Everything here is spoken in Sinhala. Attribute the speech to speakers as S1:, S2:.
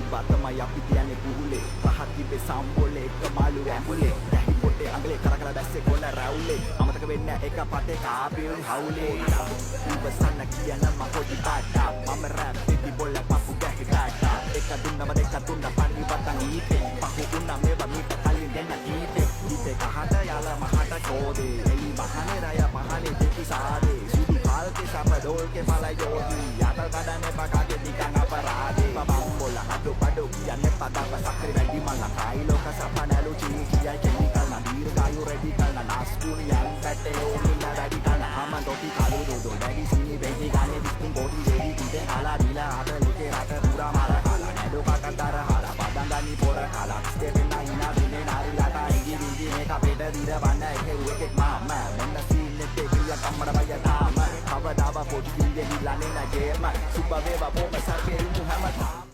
S1: තමයි අපි කියන්නේ පුහුලේ පහත් තිබේ සම්බෝලේ එක මාළු ඇඹුලේ දැහි පොටේ අඟලේ කරකල බැස්සේ කොන රැවුලේ අමතක වෙන්න එක පතේ කාපිල් හවුලේ ඉවසන්න කියන මම පොඩි පාටා මම රැප් පිටි බොල්ල පපු ගැහි ඩාටා එක දුන්නම දෙක දුන්න පන්නි වතන් ඊතේ පහු දුන්න මේවා මීට කලින් දෙන්න ඊතේ ඊතේ කහට යාල මහට චෝදේ එලි මහනේ රය මහනේ දෙකි සාදේ සුදි පාල්කේ සප ඩෝල්කේ මලයි යෝදි යට කඩන්නේ පකාගේ දිකන් අපරාදේ බබම් බොල අඩු පඩු කියන්නේ පදව සක්‍රි වැඩි මල්ල කායි ලෝක සපනලු චී කියයි කෙමිකල් නා දීර කායු රෙඩි කල්න නාස්කුනියන් පැටේ ඕනින්න වැඩි කන හමන් තොටි කාලු දොඩෝ වැඩි සීනි වෙහි ගානේ දිස්තින් බෝඩි දෙවි දිතේ හලා දීලා අත ලෝකේ රට පුරා මාර හලා නඩෝ කකතර හලා බදංගනි පොර කලා ස්ටෙපෙන් නයිනා දිනේ නාරිලාට ඉගි විදි මේක පෙඩ දිර වන්න එකේ උවකෙක් මාම මෙන්න සීන් එකේ කිය කම්මඩ බය තාම කවදාව පොඩි දින්ගේ හිලන්නේ නැගේම සුබ වේවා බොම සර්කේ ඉමු හැමදාම